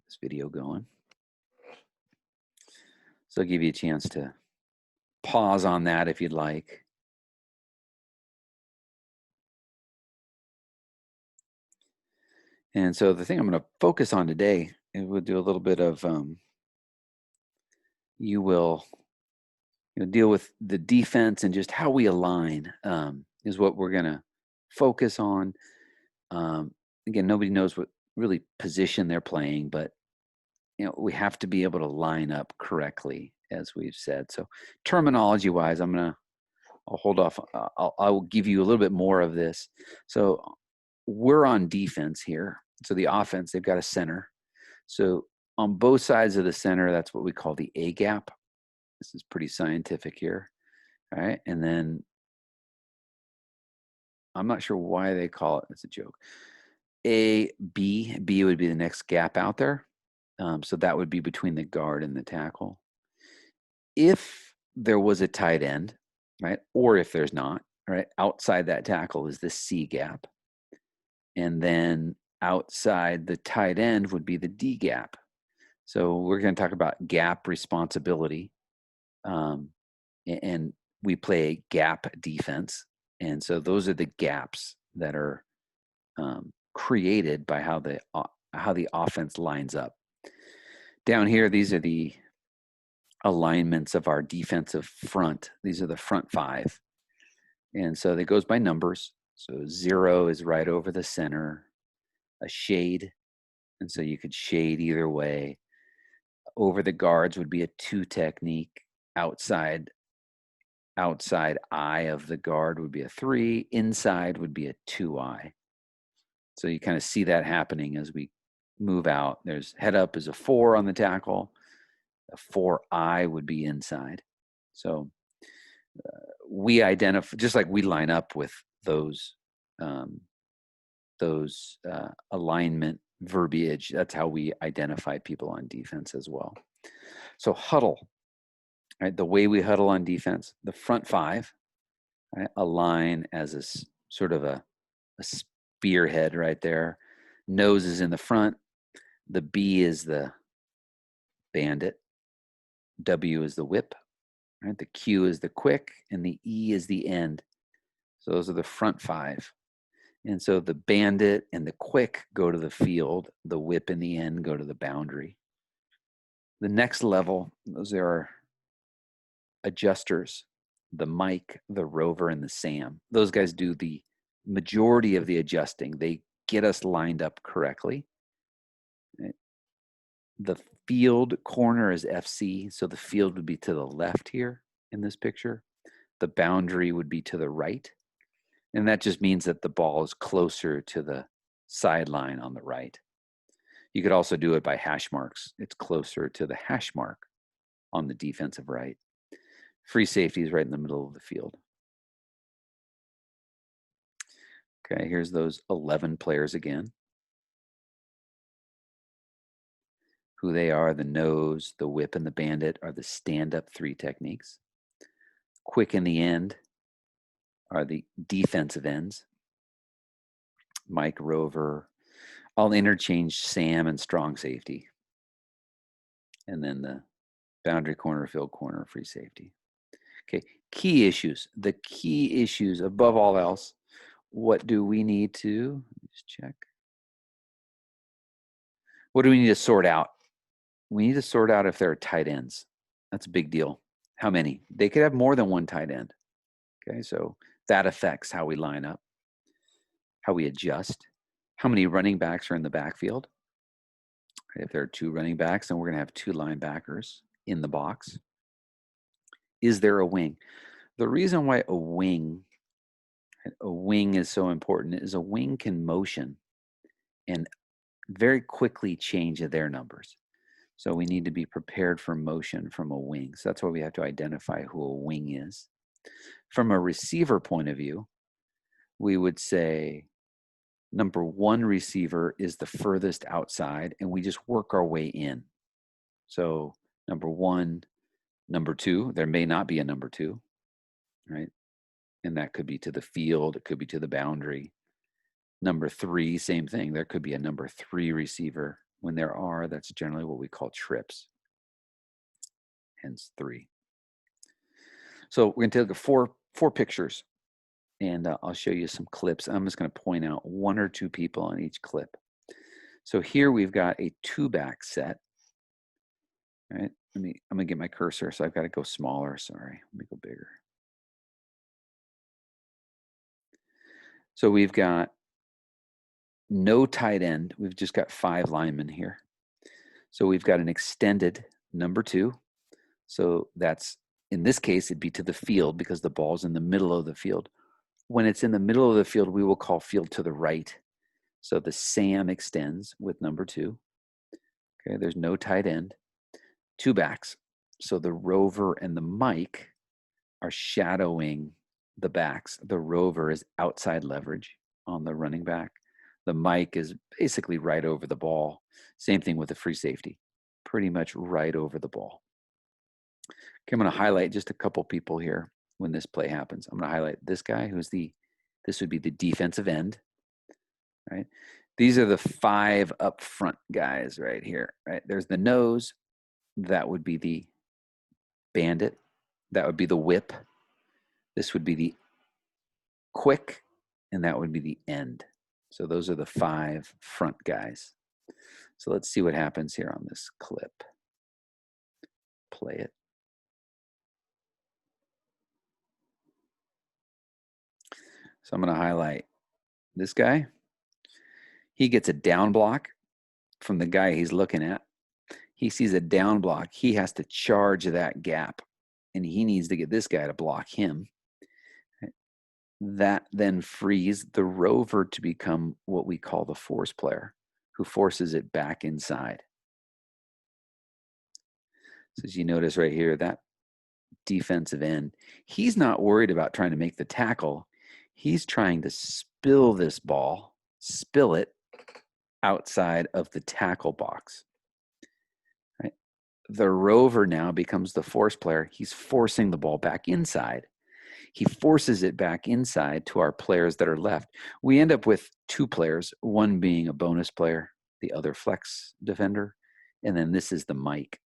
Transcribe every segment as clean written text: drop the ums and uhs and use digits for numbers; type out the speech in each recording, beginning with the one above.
this video going. So I'll give you a chance to pause on that if you'd like. And so the thing I'm going to focus on today, and we'll do a little bit of, you will deal with the defense and just how we align is what we're going to focus on. Again, nobody knows what really position they're playing, but we have to be able to line up correctly, as we've said. So terminology wise, I'll hold off. I will give you a little bit more of this. So we're on defense here. So the offense, they've got a center. So on both sides of the center, that's what we call the A gap. This is pretty scientific here. All right. And then I'm not sure why they call it, it's a joke. B would be the next gap out there. So that would be between the guard and the tackle. If there was a tight end, right, or if there's not, right, outside that tackle is the C gap. And then outside the tight end would be the D gap. So we're going to talk about gap responsibility. And we play gap defense. And so those are the gaps that are created by how the offense lines up. Down here, these are the alignments of our defensive front. These are the front five. And so it goes by numbers. So 0 is right over the center, a shade. And so you could shade either way. Over the guards would be a 2 technique. Outside eye of the guard would be a 3. Inside would be a 2-eye. So you kind of see that happening as we move out. There's head up is a 4 on the tackle. A 4-eye would be inside. So we identify, just like we line up with those alignment verbiage. That's how we identify people on defense as well. So huddle, right? The way we huddle on defense, the front five, right, align as a sort of a spearhead right there. Nose is in the front. The B is the bandit. W is the whip. Right? The Q is the quick, and the E is the end. So those are the front five. And so the bandit and the quick go to the field. The whip and the end go to the boundary. The next level, those are adjusters. The Mike, the Rover, and the Sam. Those guys do the majority of the adjusting. They get us lined up correctly. Right? The field corner is FC, so the field would be to the left here in this picture. The boundary would be to the right. And that just means that the ball is closer to the sideline on the right. You could also do it by hash marks. It's closer to the hash mark on the defensive right. Free safety is right in the middle of the field. Okay, here's those 11 players again. Who they are, the nose, the whip, and the bandit are the stand-up 3 techniques. Quick in the end are the defensive ends. Mike, Rover. I'll interchange Sam and strong safety. And then the boundary corner, field corner, free safety. Okay, key issues. The key issues above all else, what do we need to, just check. What do we need to sort out? We need to sort out if there are tight ends. That's a big deal. How many? They could have more than one tight end. Okay, so that affects how we line up, how we adjust, how many running backs are in the backfield. If there are 2 running backs, then we're going to have 2 linebackers in the box. Is there a wing? The reason why a wing is so important is a wing can motion and very quickly change their numbers. So we need to be prepared for motion from a wing. So that's why we have to identify who a wing is. From a receiver point of view, we would say number 1 receiver is the furthest outside, and we just work our way in. So number 1, number 2, there may not be a number 2, right? And that could be to the field, it could be to the boundary. Number 3, same thing. There could be a number 3 receiver When there are, that's generally what we call trips, hence 3. So we're going to take four pictures, and I'll show you some clips. I'm just going to point out 1 or 2 people on each clip. So here we've got a 2-back set. All right, I'm going to get my cursor, so I've got to go smaller. Sorry, let me go bigger. So we've got no tight end. We've just got 5 linemen here. So we've got an extended number 2. So that's, in this case, it'd be to the field because the ball's in the middle of the field. When it's in the middle of the field, we will call field to the right. So the Sam extends with number 2. Okay, there's no tight end. 2 backs. So the rover and the Mike are shadowing the backs. The rover is outside leverage on the running back. The Mike is basically right over the ball. Same thing with the free safety, pretty much right over the ball. Okay, I'm going to highlight just a couple people here when this play happens. I'm going to highlight this guy this would be the defensive end, right? These are the 5 up front guys right here, right? There's the nose. That would be the bandit. That would be the whip. This would be the quick, and that would be the end. So those are the 5 front guys. So let's see what happens here on this clip. Play it. So I'm going to highlight this guy. He gets a down block from the guy he's looking at. He sees a down block. He has to charge that gap, and he needs to get this guy to block him. That then frees the rover to become what we call the force player, who forces it back inside. So as you notice right here, that defensive end, he's not worried about trying to make the tackle. He's trying to spill it outside of the tackle box. Right? The rover now becomes the force player. He's forcing the ball back inside. He forces it back inside to our players that are left. We end up with 2 players, one being a bonus player, the other flex defender, and then this is the Mike.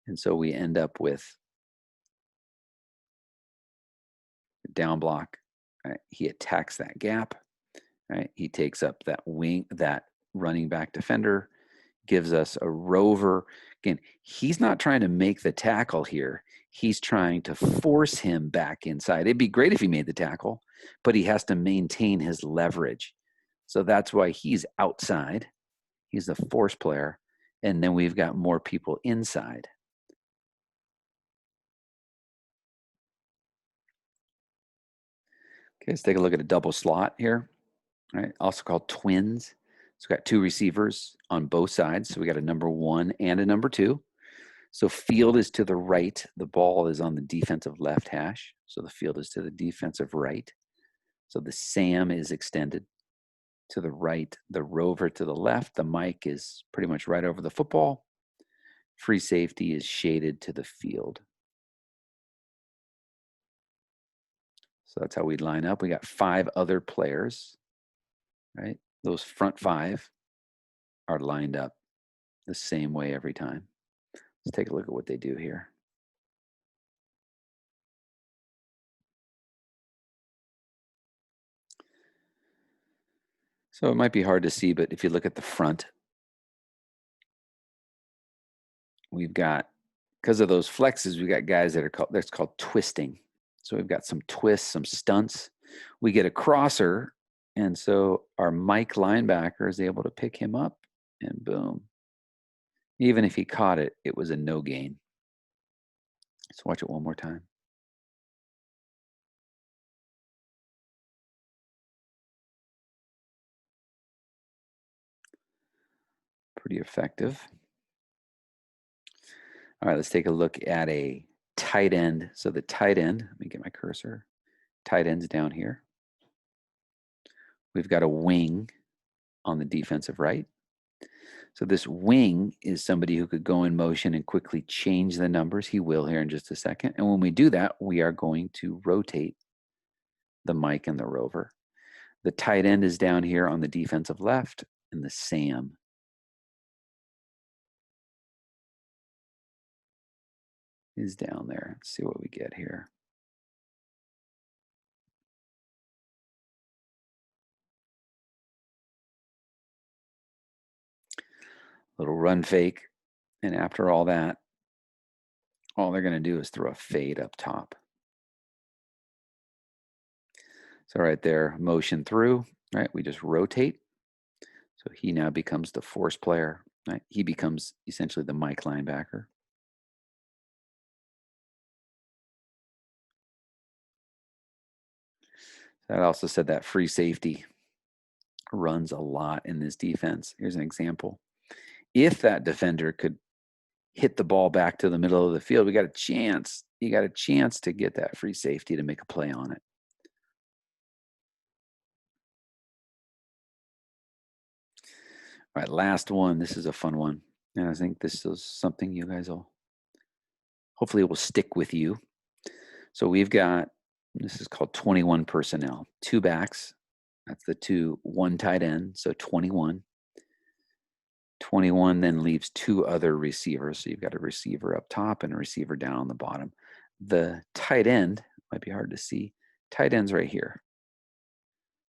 And so we end up with a down block. Right? He attacks that gap. Right? He takes up that wing, that running back defender, gives us a rover. Again, he's not trying to make the tackle here. He's trying to force him back inside. It'd be great if he made the tackle, but he has to maintain his leverage. So that's why he's outside. He's the force player. And then we've got more people inside. Okay, let's take a look at a double slot here. All right, also called twins. So we've got 2 receivers on both sides. So we got a number 1 and a number 2. So field is to the right. The ball is on the defensive left hash. So the field is to the defensive right. So the Sam is extended to the right. The rover to the left. The Mike is pretty much right over the football. Free safety is shaded to the field. So that's how we line up. We got 5 other players, right? Those front 5 are lined up the same way every time. Let's take a look at what they do here. So it might be hard to see, but if you look at the front, we've got, because of those flexes, we've got guys that are called, that's called twisting. So we've got some twists, some stunts. We get a crosser, and so our Mike linebacker is able to pick him up, and boom. Even if he caught it, it was a no gain. Let's watch it one more time. Pretty effective. All right, let's take a look at a tight end. So the tight end, let me get my cursor. Tight end's down here. We've got a wing on the defensive right. So this wing is somebody who could go in motion and quickly change the numbers. He will here in just a second. And when we do that, we are going to rotate the Mike and the rover. The tight end is down here on the defensive left. and the Sam is down there. Let's see what we get here. Little run fake. And after all that, all they're going to do is throw a fade up top. So right there, motion through, right? We just rotate. So he now becomes the force player, right? He becomes essentially the Mike linebacker. I also said that free safety runs a lot in this defense. Here's an example. If that defender could hit the ball back to the middle of the field, we got a chance. You got a chance to get that free safety to make a play on it. All right, last one. This is a fun one. And I think this is something you guys will, hopefully it will stick with you. So we've got, this is called 21 personnel, 2 backs. That's the 2, 1 tight end. So 21. 21 then leaves 2 other receivers. So you've got a receiver up top and a receiver down on the bottom. The tight end might be hard to see. Tight end's right here.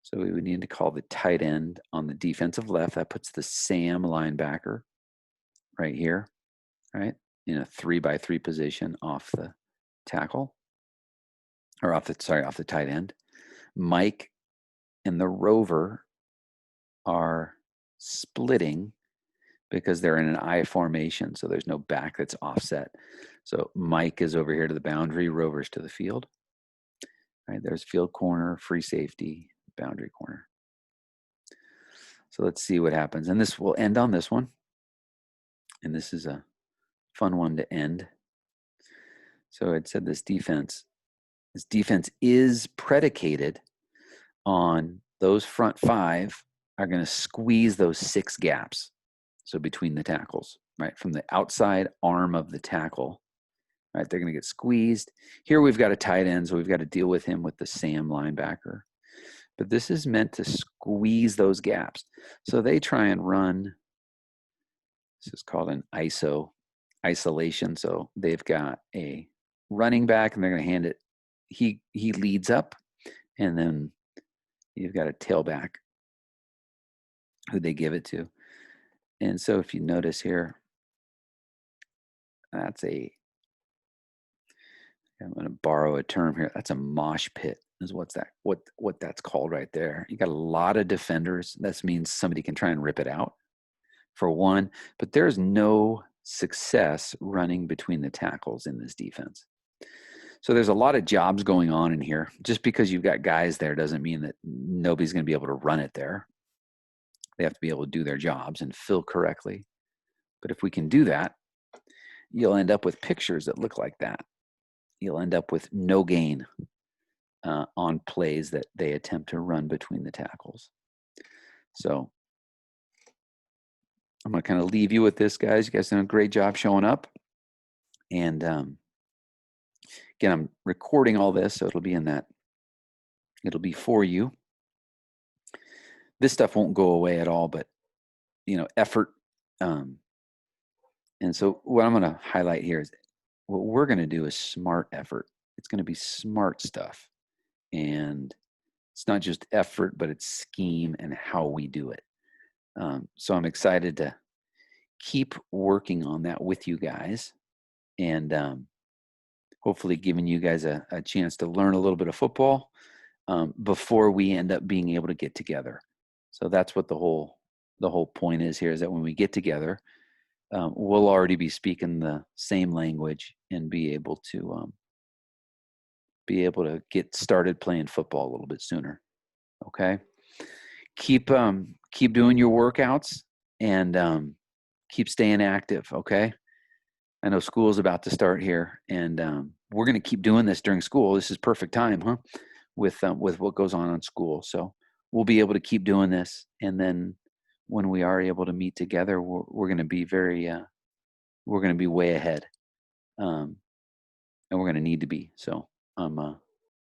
So we would need to call the tight end on the defensive left. That puts the Sam linebacker right here, right? In a 3-by-3 position off the tackle, or off the tight end. Mike and the rover are splitting because they're in an I formation, so there's no back that's offset. So Mike is over here to the boundary, rover's to the field. Right, there's field corner, free safety, boundary corner. So let's see what happens. And this will end on this one. And this is a fun one to end. So it said this defense is predicated on those front 5 are going to squeeze those 6 gaps. So between the tackles, right? From the outside arm of the tackle, right? They're going to get squeezed. Here we've got a tight end, so we've got to deal with him with the Sam linebacker. But this is meant to squeeze those gaps. So they try and run, this is called an isolation. So they've got a running back and they're going to hand it, he leads up, and then you've got a tailback who they give it to. And so if you notice here, I'm going to borrow a term here. That's a mosh pit is what that's called right there. You got a lot of defenders. That means somebody can try and rip it out for one, but there's no success running between the tackles in this defense. So there's a lot of jobs going on in here. Just because you've got guys there doesn't mean that nobody's going to be able to run it there. They have to be able to do their jobs and fill correctly. But if we can do that, you'll end up with pictures that look like that. You'll end up with no gain on plays that they attempt to run between the tackles. So I'm going to kind of leave you with this, guys. You guys done a great job showing up. And again, I'm recording all this, so it'll be for you. This stuff won't go away at all, but effort. And so what I'm going to highlight here is what we're going to do is smart effort. It's going to be smart stuff. And it's not just effort, but it's scheme and how we do it. So I'm excited to keep working on that with you guys, and hopefully giving you guys a chance to learn a little bit of football before we end up being able to get together. So that's what the whole point is here, is that when we get together, we'll already be speaking the same language and be able to get started playing football a little bit sooner. Okay. Keep doing your workouts and keep staying active. Okay. I know school's about to start here, and we're going to keep doing this during school. This is perfect time, huh? With what goes on in school. So we'll be able to keep doing this. And then when we are able to meet together, we're going to be we're going to be way ahead. And we're going to need to be. So I'm